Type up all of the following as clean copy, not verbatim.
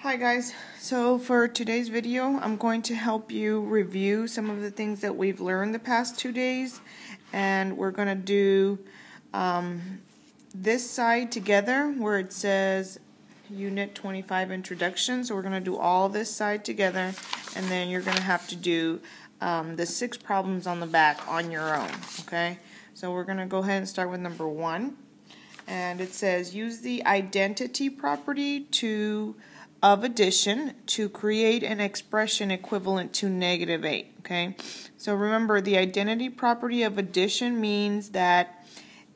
Hi guys, so for today's video I'm going to help you review some of the things that we've learned the past 2 days, and we're going to do this side together where it says Unit 25 Introduction. So we're going to do all this side together, and then you're going to have to do the 6 problems on the back on your own. Okay, so we're going to go ahead and start with number 1, and it says use the identity property of addition to create an expression equivalent to -8. Okay, so remember, the identity property of addition means that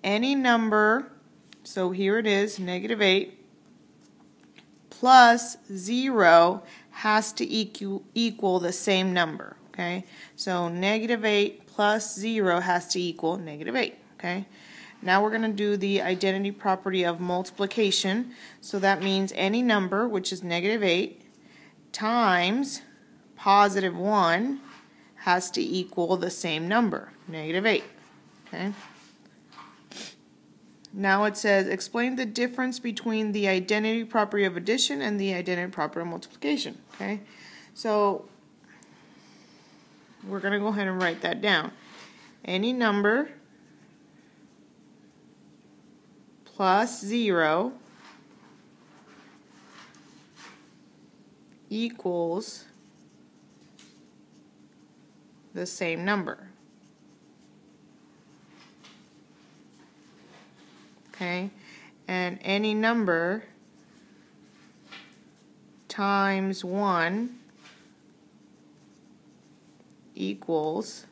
any number, so here it is, -8 plus 0 has to equal the same number. Okay, so -8 plus 0 has to equal -8. Okay, now we're going to do the identity property of multiplication. So that means any number, which is -8, times +1 has to equal the same number, -8. Okay. Now it says explain the difference between the identity property of addition and the identity property of multiplication. Okay. So we're going to go ahead and write that down. Any number plus 0 equals the same number. Okay, and any number times 1 equals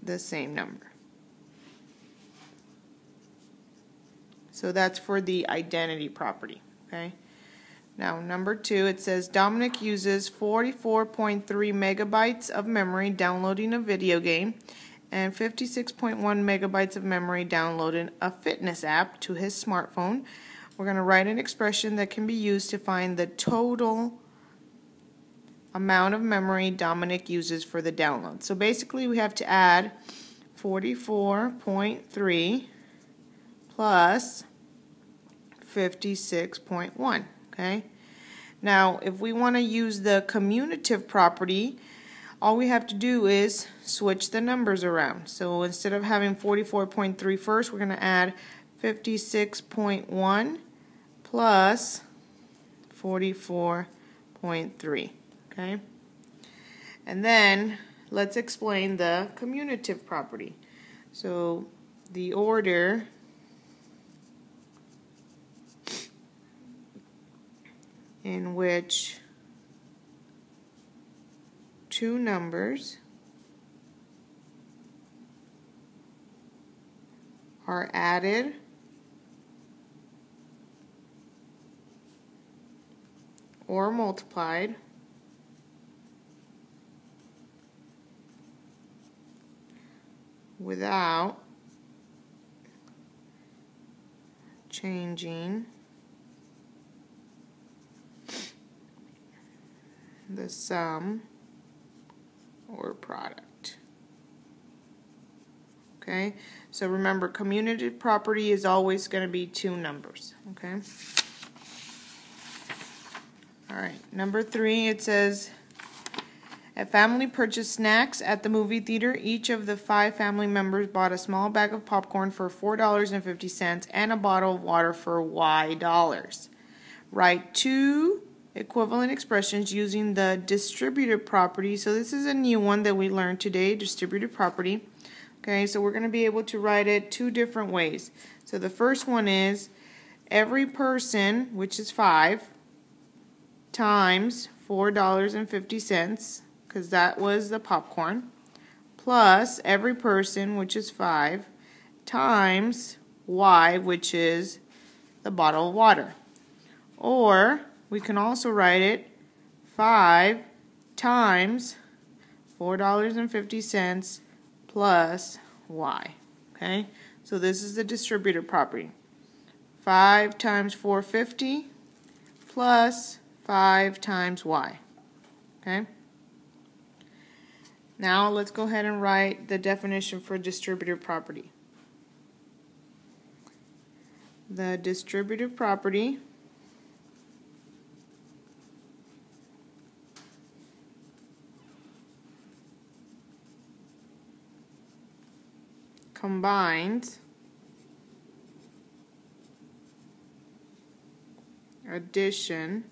the same number. So that's for the identity property. Okay. Now number 2, it says Dominic uses 44.3 megabytes of memory downloading a video game and 56.1 megabytes of memory downloading a fitness app to his smartphone. We're going to write an expression that can be used to find the total amount of memory Dominic uses for the download. So basically we have to add 44.3 plus 56.1. Okay. Now, if we want to use the commutative property, all we have to do is switch the numbers around. So instead of having 44.3 first, we're going to add 56.1 plus 44.3. Okay. And then let's explain the commutative property. So the order in which two numbers are added or multiplied without changing the sum or product. Okay, so remember, commutative property is always going to be two numbers. Okay. Alright, number 3, it says a family purchased snacks at the movie theater. Each of the 5 family members bought a small bag of popcorn for $4.50 and a bottle of water for $Y. Write 2 equivalent expressions using the distributive property. So this is a new one that we learned today, distributive property. Okay, so we're going to be able to write it 2 different ways. So the first one is every person, which is 5, times $4.50, because that was the popcorn, plus every person, which is 5, times Y, which is the bottle of water. Or we can also write it 5 times $4.50 plus Y. Okay, so this is the distributive property. 5 times 450 plus 5 times Y. Okay. Now let's go ahead and write the definition for distributive property. The distributive property combined addition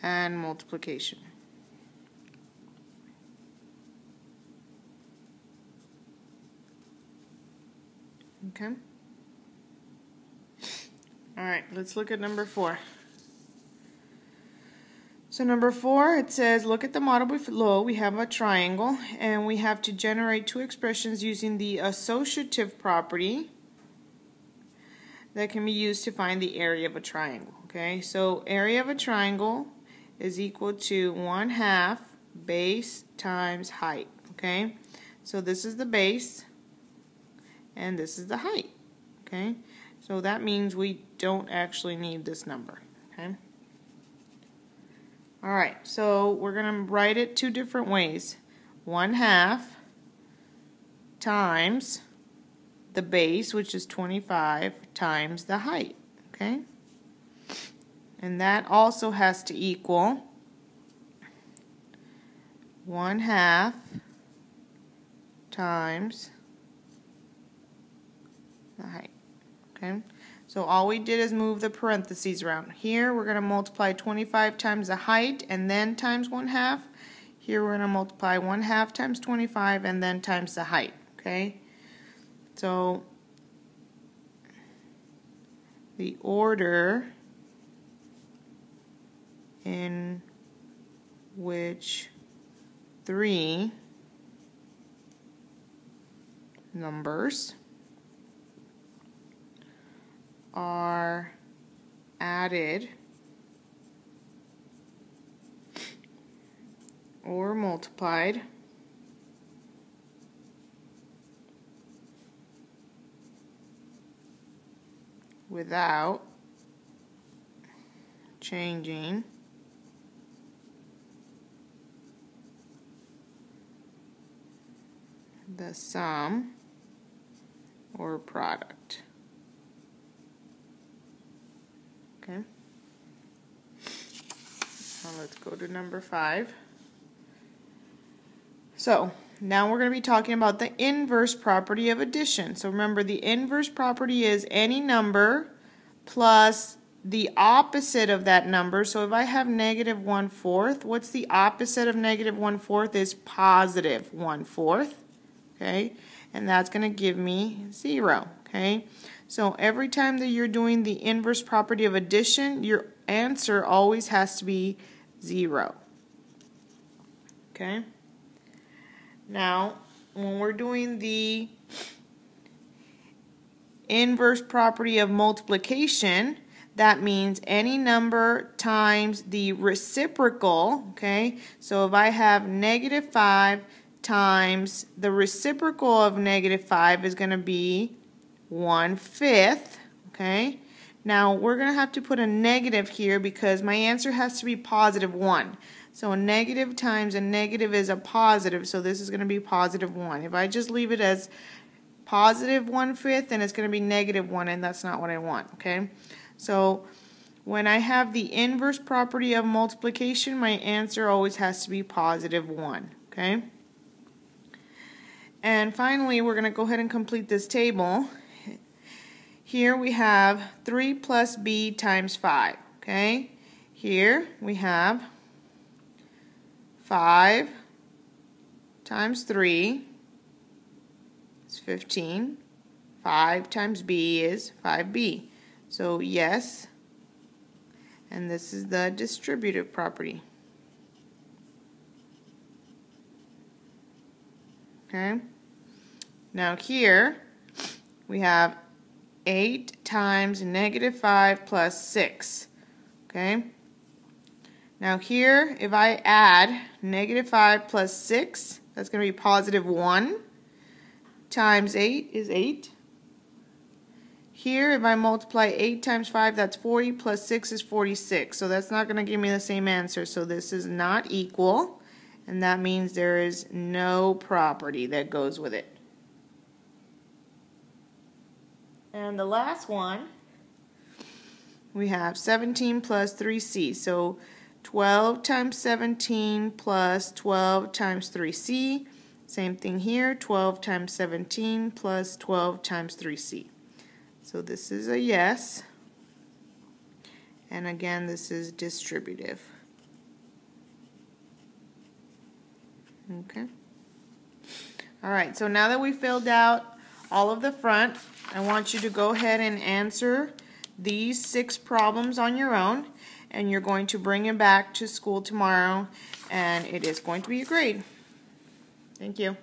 and multiplication. Okay. All right, let's look at number 4. So number 4, it says, look at the model below. We have a triangle, and we have to generate two expressions using the associative property that can be used to find the area of a triangle. Okay, so area of a triangle is equal to 1/2 base times height. Okay, so this is the base, and this is the height. Okay, so that means we don't actually need this number. Okay. Alright, so we're going to write it two different ways. 1/2 times the base, which is 25, times the height. Okay? And that also has to equal 1/2 times the height. Okay? So all we did is move the parentheses around. Here we're going to multiply 25 times the height and then times 1/2. Here we're going to multiply 1/2 times 25 and then times the height. Okay? So the order in which 3 numbers are added or multiplied without changing the sum or product. Okay. Now let's go to number 5. So now we're going to be talking about the inverse property of addition. So remember, the inverse property is any number plus the opposite of that number. So if I have -1/4, what's the opposite of -1/4 is +1/4. Okay, and that's going to give me 0. Okay, so every time that you're doing the inverse property of addition, your answer always has to be 0. Okay. Now, when we're doing the inverse property of multiplication, that means any number times the reciprocal. Okay, so if I have -5 times the reciprocal of -5 is going to be 1/5. Okay, now we're going to have to put a negative here because my answer has to be +1. So a negative times a negative is a positive, so this is going to be +1. If I just leave it as +1/5, then it's going to be -1, and that's not what I want. Okay, so when I have the inverse property of multiplication, my answer always has to be +1. Okay, and finally, we're going to go ahead and complete this table. Here we have 3 plus b times 5. Okay, here we have 5 times 3 is 15. 5 times b is 5b. So yes, and this is the distributive property. Okay, now here we have 8 times -5 plus 6. Okay, now here if I add -5 plus 6, that's going to be +1 times 8 is 8. Here if I multiply 8 times 5, that's 40 plus 6 is 46. So that's not going to give me the same answer. So this is not equal. And that means there is no property that goes with it. And the last one, we have 17 plus 3c. So 12 times 17 plus 12 times 3c. Same thing here, 12 times 17 plus 12 times 3c. So this is a yes. And again, this is distributive. Okay. All right, so now that we filled out all of the front, I want you to go ahead and answer these 6 problems on your own, and you're going to bring it back to school tomorrow, and it is going to be a grade. Thank you.